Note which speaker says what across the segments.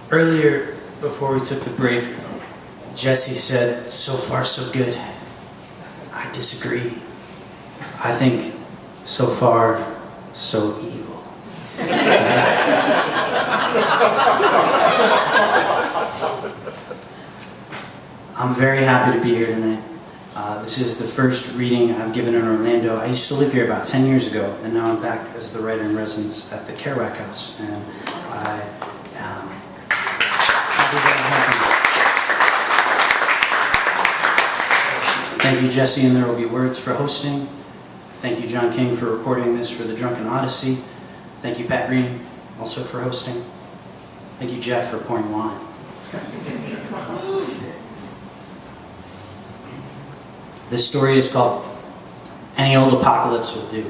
Speaker 1: Earlier, before we took the break, Jesse said, "So far so good." I disagree. I think, so far so evil. I'm very happy to be here tonight. This is the first reading I've given in Orlando. I used to live here about 10 years ago, and now I'm back as the writer-in-residence at the Kerouac House, and I am happy that it happened. Thank you, Jesse, and There Will Be Words for hosting. Thank you, John King, for recording this for the Drunken Odyssey. Thank you, Pat Green, also for hosting. Thank you, Jeff, for pouring wine. This story is called Any Old Apocalypse Will Do.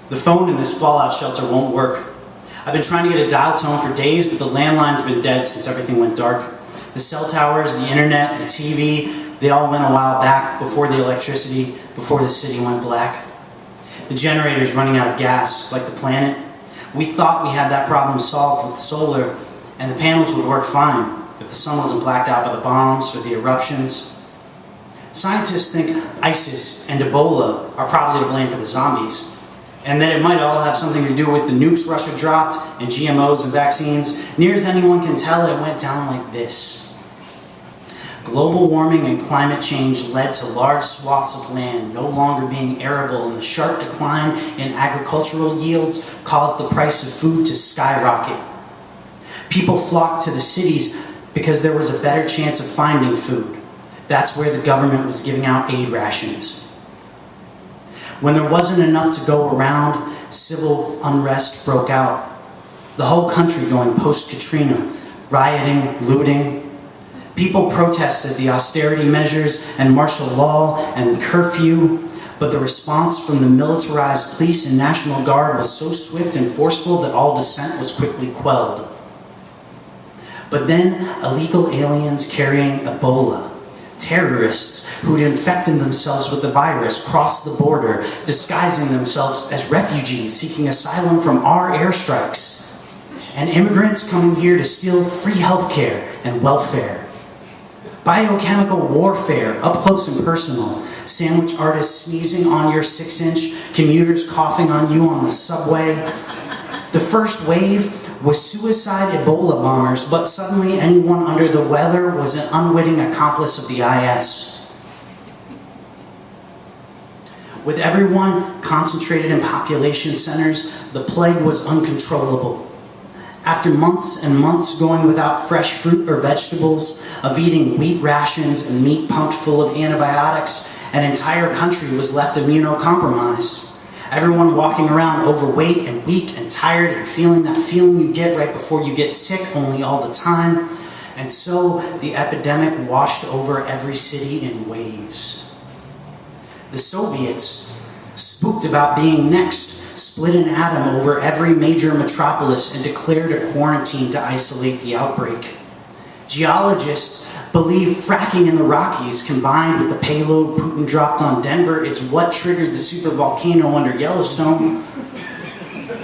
Speaker 1: The phone in this fallout shelter won't work. I've been trying to get a dial tone for days, but the landline's been dead since everything went dark. The cell towers, the internet, the TV, they all went a while back, before the electricity, before the city went black. The generator's running out of gas, like the planet. We thought we had that problem solved with solar, and the panels would work fine if the sun wasn't blacked out by the bombs or the eruptions. Scientists think ISIS and Ebola are probably to blame for the zombies, and that it might all have something to do with the nukes Russia dropped and GMOs and vaccines. Near as anyone can tell, it went down like this. Global warming and climate change led to large swaths of land no longer being arable, and the sharp decline in agricultural yields caused the price of food to skyrocket. People flocked to the cities because there was a better chance of finding food. That's where the government was giving out aid rations. When there wasn't enough to go around, civil unrest broke out. The whole country going post-Katrina, rioting, looting. People protested the austerity measures and martial law and curfew, but the response from the militarized police and National Guard was so swift and forceful that all dissent was quickly quelled. But then illegal aliens carrying Ebola, terrorists who'd infected themselves with the virus, crossed the border, disguising themselves as refugees seeking asylum from our airstrikes, and immigrants coming here to steal free healthcare and welfare. Biochemical warfare, up close and personal, sandwich artists sneezing on your 6-inch, commuters coughing on you on the subway. The first wave was suicide Ebola bombers, but suddenly anyone under the weather was an unwitting accomplice of the IS. With everyone concentrated in population centers, the plague was uncontrollable. After months and months going without fresh fruit or vegetables, of eating wheat rations and meat pumped full of antibiotics, an entire country was left immunocompromised. Everyone walking around overweight and weak and tired and feeling that feeling you get right before you get sick, only all the time. And so the epidemic washed over every city in waves. The Soviets, spooked about being next, split an atom over every major metropolis and declared a quarantine to isolate the outbreak. Geologists believe fracking in the Rockies combined with the payload Putin dropped on Denver is what triggered the supervolcano under Yellowstone.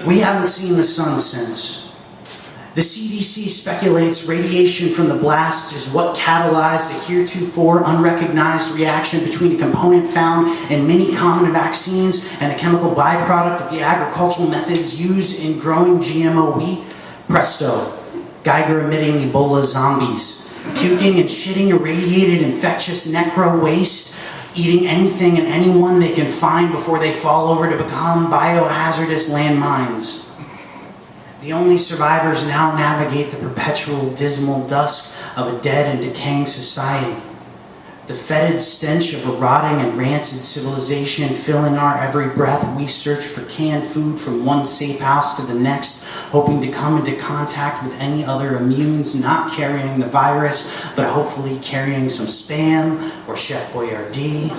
Speaker 1: We haven't seen the sun since. The CDC speculates radiation from the blast is what catalyzed a heretofore unrecognized reaction between a component found in many common vaccines and a chemical byproduct of the agricultural methods used in growing GMO wheat. Presto, Geiger emitting Ebola zombies, puking and shitting irradiated infectious necro waste, eating anything and anyone they can find before they fall over to become biohazardous landmines. The only survivors now navigate the perpetual dismal dusk of a dead and decaying society. The fetid stench of a rotting and rancid civilization filling our every breath, we search for canned food from one safe house to the next, hoping to come into contact with any other immunes not carrying the virus, but hopefully carrying some Spam or Chef Boyardee.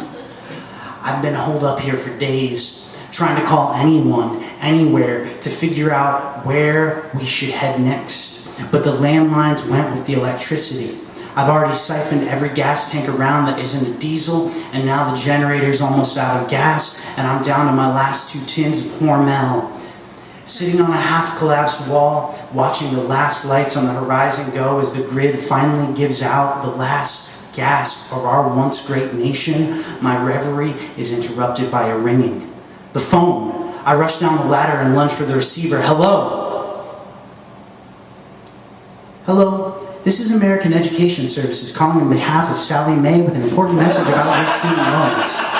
Speaker 1: I've been holed up here for days, trying to call anyone, anywhere, to figure out where we should head next. But the landlines went with the electricity. I've already siphoned every gas tank around that isn't a diesel, and now the generator's almost out of gas, and I'm down to my last 2 tins of Hormel. Sitting on a half-collapsed wall, watching the last lights on the horizon go as the grid finally gives out the last gasp of our once great nation, my reverie is interrupted by a ringing. The phone. I rush down the ladder and lunge for the receiver. Hello? Hello? This is American Education Services calling on behalf of Sally Mae with an important message about your student loans.